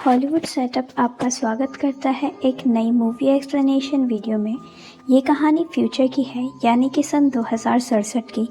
Hollywood setup आपका स्वागत करता है एक नई मूवी एक्सप्लेनेशन वीडियो में। ये कहानी फ्यूचर की है, यानी कि सन 2067 की,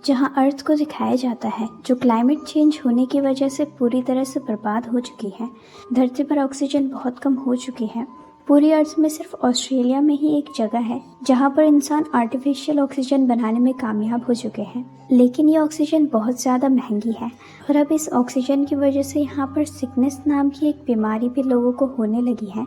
जहां अर्थ को दिखाया जाता है जो क्लाइमेट चेंज होने की वजह से पूरी तरह से बर्बाद हो चुकी है। धरती पर ऑक्सीजन बहुत कम हो चुकी है। पूरी अर्थ में सिर्फ ऑस्ट्रेलिया में ही एक जगह है जहां पर इंसान आर्टिफिशियल ऑक्सीजन बनाने में कामयाब हो चुके हैं, लेकिन ये ऑक्सीजन बहुत ज़्यादा महंगी है और अब इस ऑक्सीजन की वजह से यहाँ पर सिकनेस नाम की एक बीमारी भी लोगों को होने लगी है।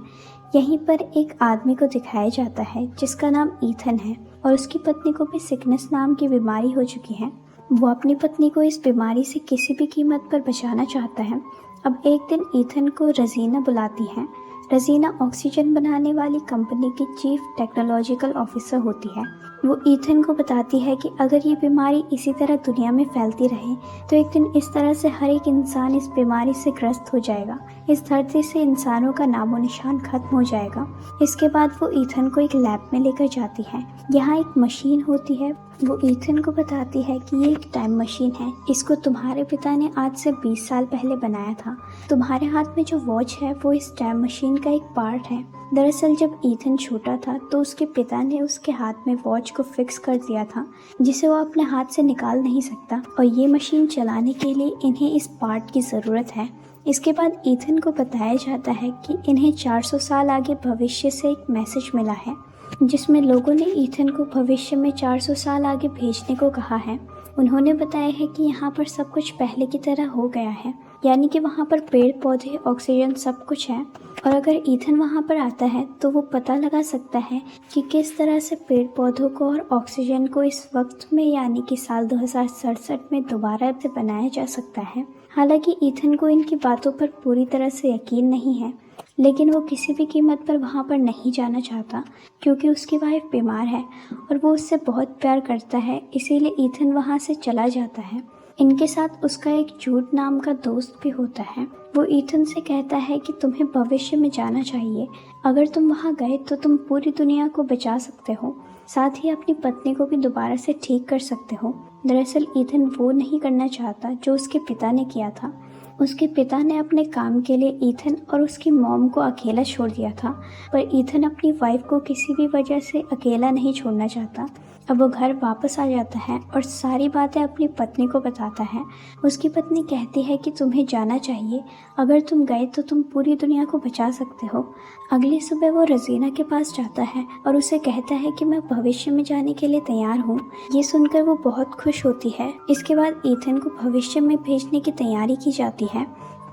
यहीं पर एक आदमी को दिखाया जाता है जिसका नाम ईथन है और उसकी पत्नी को भी सिकनेस नाम की बीमारी हो चुकी है। वो अपनी पत्नी को इस बीमारी से किसी भी कीमत पर बचाना चाहता है। अब एक दिन ईथन को रजीना बुलाती है। रजीना ऑक्सीजन बनाने वाली कंपनी की चीफ टेक्नोलॉजिकल ऑफिसर होती है। वो ईथन को बताती है कि अगर ये बीमारी इसी तरह दुनिया में फैलती रहे तो एक दिन इस तरह से हर एक इंसान इस बीमारी से ग्रस्त हो जाएगा। इस धरती से इंसानों का नामो निशान खत्म हो जाएगा। इसके बाद वो ईथन को एक लैब में लेकर जाती है। यहाँ एक मशीन होती है। वो ईथन को बताती है कि ये एक टाइम मशीन है। इसको तुम्हारे पिता ने आज से 20 साल पहले बनाया था। तुम्हारे हाथ में जो वॉच है वो इस टाइम मशीन का एक पार्ट है। दरअसल जब ईथन छोटा था तो उसके पिता ने उसके हाथ में वॉच को फिक्स कर दिया था, जिसे वो अपने हाथ से निकाल नहीं सकता, और ये मशीन चलाने के लिए इन्हें इस पार्ट की ज़रूरत है। इसके बाद ईथन को बताया जाता है कि इन्हें 400 साल आगे भविष्य से एक मैसेज मिला है, जिसमें लोगों ने ईथन को भविष्य में 400 साल आगे भेजने को कहा है। उन्होंने बताया है कि यहाँ पर सब कुछ पहले की तरह हो गया है, यानी कि वहाँ पर पेड़ पौधे, ऑक्सीजन सब कुछ है। और अगर ईथन वहाँ पर आता है तो वो पता लगा सकता है कि किस तरह से पेड़ पौधों को और ऑक्सीजन को इस वक्त में, यानी कि साल 2067 में दोबारा से बनाया जा सकता है। हालांकि ईथन को इनकी बातों पर पूरी तरह से यकीन नहीं है, लेकिन वो किसी भी कीमत पर वहाँ पर नहीं जाना चाहता क्योंकि उसकी वाइफ बीमार है और वो उससे बहुत प्यार करता है, इसीलिए ईथन वहाँ से चला जाता है। इनके साथ उसका एक जूड नाम का दोस्त भी होता है। वो ईथन से कहता है कि तुम्हें भविष्य में जाना चाहिए। अगर तुम वहाँ गए तो तुम पूरी दुनिया को बचा सकते हो, साथ ही अपनी पत्नी को भी दोबारा से ठीक कर सकते हो। दरअसल ईथन वो नहीं करना चाहता जो उसके पिता ने किया था। उसके पिता ने अपने काम के लिए ईथन और उसकी मॉम को अकेला छोड़ दिया था, पर ईथन अपनी वाइफ को किसी भी वजह से अकेला नहीं छोड़ना चाहता। अब वो घर वापस आ जाता है और सारी बातें अपनी पत्नी को बताता है। उसकी पत्नी कहती है कि तुम्हें जाना चाहिए, अगर तुम गए तो तुम पूरी दुनिया को बचा सकते हो। अगली सुबह वो रजीना के पास जाता है और उसे कहता है कि मैं भविष्य में जाने के लिए तैयार हूँ। ये सुनकर वो बहुत खुश होती है। इसके बाद ईथन को भविष्य में भेजने की तैयारी की जाती है।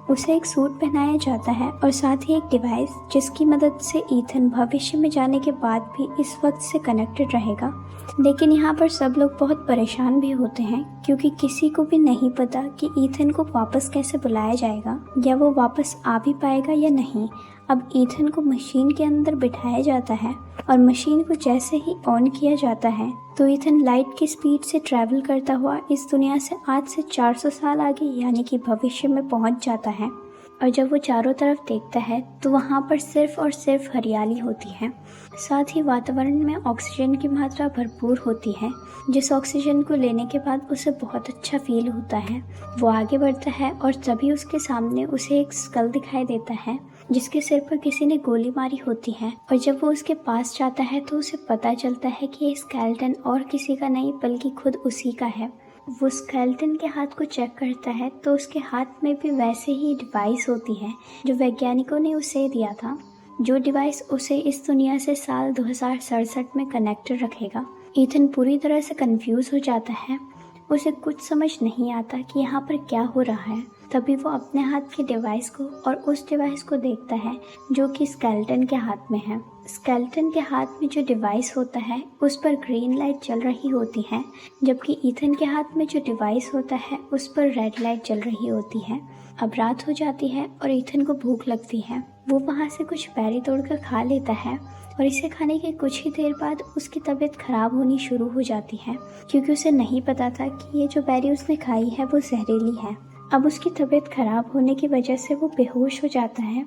उसे एक सूट पहनाया जाता है और साथ ही एक डिवाइस, जिसकी मदद से ईथन भविष्य में जाने के बाद भी इस वक्त से कनेक्टेड रहेगा। लेकिन यहाँ पर सब लोग बहुत परेशान भी होते हैं क्योंकि किसी को भी नहीं पता कि ईथन को वापस कैसे बुलाया जाएगा या वो वापस आ भी पाएगा या नहीं। अब ईथन को मशीन के अंदर बिठाया जाता है और मशीन को जैसे ही ऑन किया जाता है तो ईथन लाइट की स्पीड से ट्रैवल करता हुआ इस दुनिया से आज से 400 साल आगे, यानी कि भविष्य में पहुंच जाता है। और जब वो चारों तरफ देखता है तो वहाँ पर सिर्फ और सिर्फ हरियाली होती है। साथ ही वातावरण में ऑक्सीजन की मात्रा भरपूर होती है, जिस ऑक्सीजन को लेने के बाद उसे बहुत अच्छा फील होता है। वो आगे बढ़ता है और तभी उसके सामने उसे एक स्कल दिखाई देता है जिसके सिर पर किसी ने गोली मारी होती है। और जब वो उसके पास जाता है तो उसे पता चलता है कि ये स्केलेटन और किसी का नहीं बल्कि खुद उसी का है। वो स्केलेटन के हाथ को चेक करता है तो उसके हाथ में भी वैसे ही डिवाइस होती है जो वैज्ञानिकों ने उसे दिया था, जो डिवाइस उसे इस दुनिया से साल 2067 में कनेक्टेड रखेगा। ईथन पूरी तरह से कंफ्यूज हो जाता है। उसे कुछ समझ नहीं आता कि यहाँ पर क्या हो रहा है। तभी वो अपने हाथ के डिवाइस को और उस डिवाइस को देखता है जो कि स्केलेटन के हाथ में है। स्केलेटन के हाथ में जो डिवाइस होता है उस पर ग्रीन लाइट चल रही होती है, जबकि ईथन के हाथ में जो डिवाइस होता है उस पर रेड लाइट चल रही होती है। अब रात हो जाती है और ईथन को भूख लगती है। वो वहाँ से कुछ बेरी तोड़कर खा लेता है और इसे खाने के कुछ ही देर बाद उसकी तबीयत खराब होनी शुरू हो जाती है क्योंकि उसे नहीं पता था कि ये जो बेरी उसने खाई है वो जहरीली है। अब उसकी तबीयत खराब होने की वजह से वो बेहोश हो जाता है।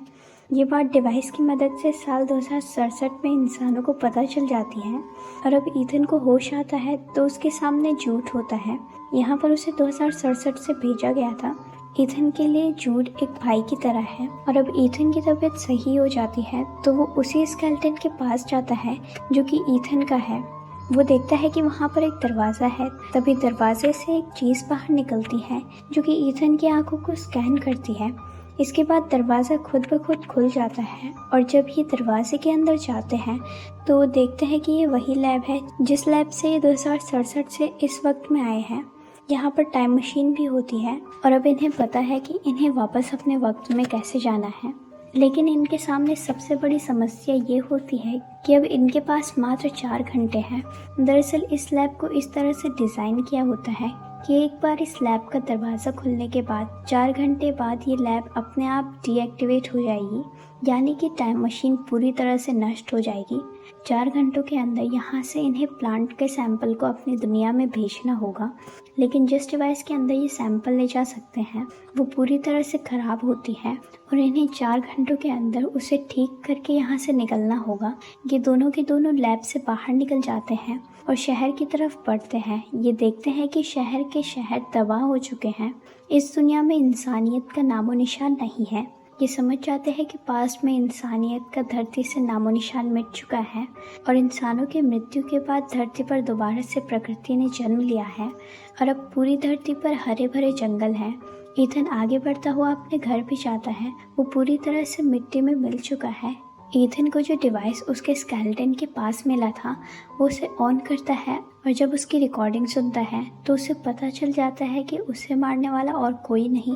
ये बात डिवाइस की मदद से साल 2067 में इंसानों को पता चल जाती है और अब ईथन को होश आता है तो उसके सामने झूठ होता है। यहाँ पर उसे 2067 से भेजा गया था ईथन के लिए जूड एक भाई की तरह है और अब ईथन की तबीयत सही हो जाती है तो वो उसी स्केलेटन के पास जाता है जो कि ईथन का है। वो देखता है कि वहाँ पर एक दरवाज़ा है। तभी दरवाजे से एक चीज़ बाहर निकलती है जो कि ईथन की आंखों को स्कैन करती है। इसके बाद दरवाज़ा खुद ब खुद खुल जाता है और जब ये दरवाजे के अंदर जाते हैं तो वो देखते हैं कि ये वही लैब है जिस लैब से ये 2067 से इस वक्त में आए हैं। यहाँ पर टाइम मशीन भी होती है और अब इन्हें पता है कि इन्हें वापस अपने वक्त में कैसे जाना है। लेकिन इनके सामने सबसे बड़ी समस्या ये होती है कि अब इनके पास मात्र 4 घंटे हैं। दरअसल इस लैब को इस तरह से डिज़ाइन किया होता है कि एक बार इस लैब का दरवाज़ा खुलने के बाद 4 घंटे बाद ये लैब अपने आप डीएक्टिवेट हो जाएगी, यानी कि टाइम मशीन पूरी तरह से नष्ट हो जाएगी। 4 घंटों के अंदर यहाँ से इन्हें प्लांट के सैंपल को अपनी दुनिया में भेजना होगा, लेकिन जिस डिवाइस के अंदर ये सैंपल ले जा सकते हैं वो पूरी तरह से ख़राब होती है और इन्हें 4 घंटों के अंदर उसे ठीक करके यहाँ से निकलना होगा। ये दोनों के दोनों लैब से बाहर निकल जाते हैं और शहर की तरफ बढ़ते हैं। ये देखते हैं कि शहर के शहर तबाह हो चुके हैं। इस दुनिया में इंसानियत का नामो निशान नहीं है। ये समझ जाते हैं कि पास्ट में इंसानियत का धरती से नामो निशान मिट चुका है और इंसानों के मृत्यु के बाद धरती पर दोबारा से प्रकृति ने जन्म लिया है और अब पूरी धरती पर हरे भरे जंगल हैं। ईथन आगे बढ़ता हुआ अपने घर भी जाता है। वो पूरी तरह से मिट्टी में मिल चुका है। ईथन को जो डिवाइस उसके स्केलेटन के पास मिला था वो उसे ऑन करता है और जब उसकी रिकॉर्डिंग सुनता है तो उसे पता चल जाता है कि उसे मारने वाला और कोई नहीं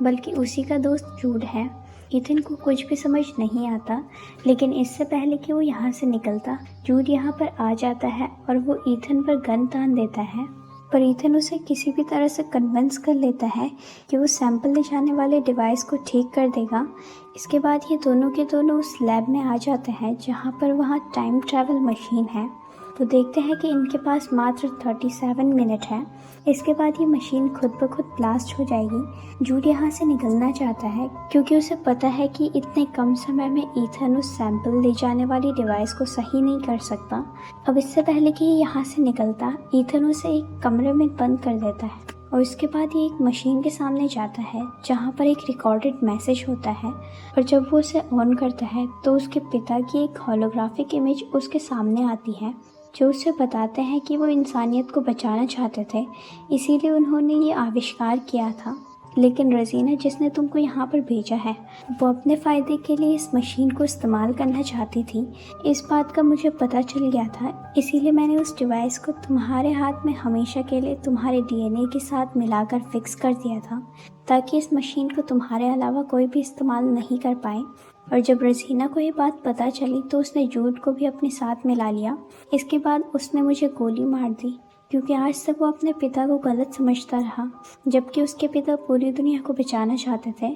बल्कि उसी का दोस्त जूड है। ईथन को कुछ भी समझ नहीं आता, लेकिन इससे पहले कि वो यहाँ से निकलता जूड यहाँ पर आ जाता है और वो ईथन पर गन तान देता है। पर ईथन उसे किसी भी तरह से कन्विंस कर लेता है कि वो सैंपल ले जाने वाले डिवाइस को ठीक कर देगा। इसके बाद ये दोनों के दोनों उस लैब में आ जाते हैं जहाँ पर वहाँ टाइम ट्रैवल मशीन है। वो देखते हैं कि इनके पास मात्र 37 मिनट है। इसके बाद ये मशीन खुद ब खुद ब्लास्ट हो जाएगी। जूड यहाँ से निकलना चाहता है क्योंकि उसे पता है कि इतने कम समय में ईथन उस सैंपल ले जाने वाली डिवाइस को सही नहीं कर सकता। अब इससे पहले कि ये यहाँ से निकलता ईथन उसे एक कमरे में बंद कर देता है और उसके बाद ये एक मशीन के सामने जाता है जहाँ पर एक रिकॉर्डेड मैसेज होता है और जब वो उसे ऑन करता है तो उसके पिता की एक होलोग्राफिक इमेज उसके सामने आती है जो उसे बताते हैं कि वो इंसानियत को बचाना चाहते थे, इसीलिए उन्होंने ये आविष्कार किया था। लेकिन रजीना जिसने तुमको यहाँ पर भेजा है वो अपने फ़ायदे के लिए इस मशीन को इस्तेमाल करना चाहती थी। इस बात का मुझे पता चल गया था, इसीलिए मैंने उस डिवाइस को तुम्हारे हाथ में हमेशा के लिए तुम्हारे डीएनए के साथ मिलाकर फिक्स कर दिया था ताकि इस मशीन को तुम्हारे अलावा कोई भी इस्तेमाल नहीं कर पाए। और जब रजीना को ये बात पता चली तो उसने जूड को भी अपने साथ मिला लिया। इसके बाद उसने मुझे गोली मार दी क्योंकि आज तक वो अपने पिता को गलत समझता रहा, जबकि उसके पिता पूरी दुनिया को बचाना चाहते थे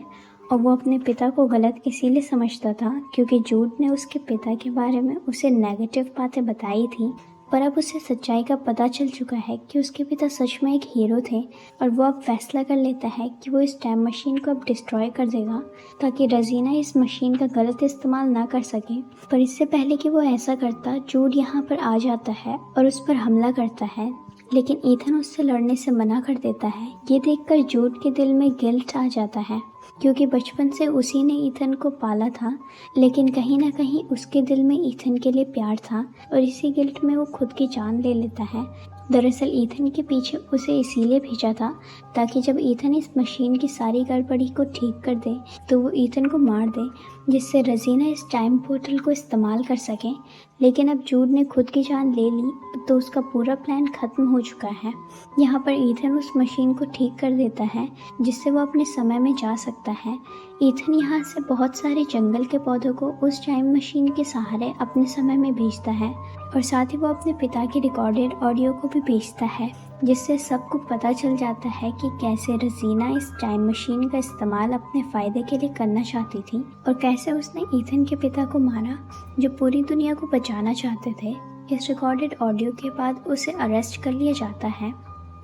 और वो अपने पिता को गलत इसीलिए समझता था क्योंकि जूड ने उसके पिता के बारे में उसे नेगेटिव बातें बताई थी। पर अब उसे सच्चाई का पता चल चुका है कि उसके पिता सच में एक हीरो थे और वो अब फैसला कर लेता है कि वो इस टाइम मशीन को अब डिस्ट्रॉय कर देगा ताकि रजीना इस मशीन का गलत इस्तेमाल ना कर सके। पर इससे पहले कि वो ऐसा करता जूड यहाँ पर आ जाता है और उस पर हमला करता है, लेकिन ईथन उससे लड़ने से मना कर देता है। ये देखकर जूड के दिल में गिल्ट आ जाता है क्योंकि बचपन से उसी ने ईथन को पाला था, लेकिन कहीं ना कहीं उसके दिल में ईथन के लिए प्यार था और इसी गिल्ट में वो खुद की जान ले लेता है। दरअसल ईथन के पीछे उसे इसीलिए भेजा था ताकि जब ईथन इस मशीन की सारी गड़बड़ी को ठीक कर दे तो वो ईथन को मार दे, जिससे रजीना इस टाइम पोर्टल को इस्तेमाल कर सके। लेकिन अब जूड ने खुद की जान ले ली तो उसका पूरा प्लान ख़त्म हो चुका है। यहाँ पर ईथन उस मशीन को ठीक कर देता है जिससे वो अपने समय में जा सकता है। ईथन यहाँ से बहुत सारे जंगल के पौधों को उस टाइम मशीन के सहारे अपने समय में भेजता है और साथ ही वो अपने पिता की रिकॉर्डेड ऑडियो को भी भेजता है, जिससे सबको पता चल जाता है कि कैसे रजीना इस टाइम मशीन का इस्तेमाल अपने फ़ायदे के लिए करना चाहती थी और कैसे उसने ईथन के पिता को मारा जो पूरी दुनिया को बचाना चाहते थे। इस रिकॉर्डेड ऑडियो के बाद उसे अरेस्ट कर लिया जाता है।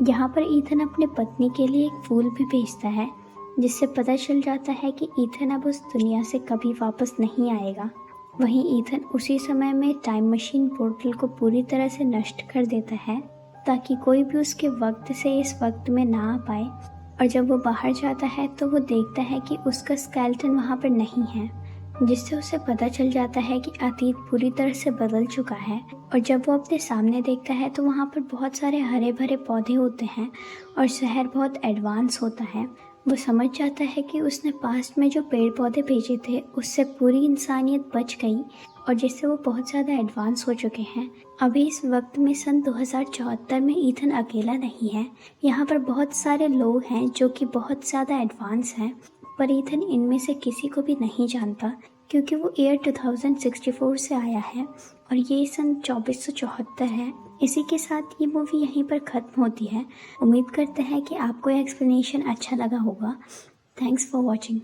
यहाँ पर ईथन अपने पत्नी के लिए एक फूल भी भेजता है जिससे पता चल जाता है कि ईथन अब उस दुनिया से कभी वापस नहीं आएगा। वहीं ईथन उसी समय में टाइम मशीन पोर्टल को पूरी तरह से नष्ट कर देता है ताकि कोई भी उसके वक्त से इस वक्त में ना आ पाए और जब वो बाहर जाता है तो वो देखता है कि उसका स्केलेटन वहाँ पर नहीं है, जिससे उसे पता चल जाता है कि अतीत पूरी तरह से बदल चुका है। और जब वो अपने सामने देखता है तो वहाँ पर बहुत सारे हरे भरे पौधे होते हैं और शहर बहुत एडवांस होता है। वो समझ जाता है कि उसने पास्ट में जो पेड़ पौधे भेजे थे उससे पूरी इंसानियत बच गई और जिससे वो बहुत ज़्यादा एडवांस हो चुके हैं। अभी इस वक्त में सन 2074 में ईथन अकेला नहीं है, यहाँ पर बहुत सारे लोग हैं जो कि बहुत ज़्यादा एडवांस हैं, पर ईथन इनमें से किसी को भी नहीं जानता क्योंकि वो ईयर 2064 से आया है और ये सन 2474 है। इसी के साथ ये मूवी यहीं पर ख़त्म होती है। उम्मीद करते हैं कि आपको ये एक्सप्लेनेशन अच्छा लगा होगा। Thanks for watching.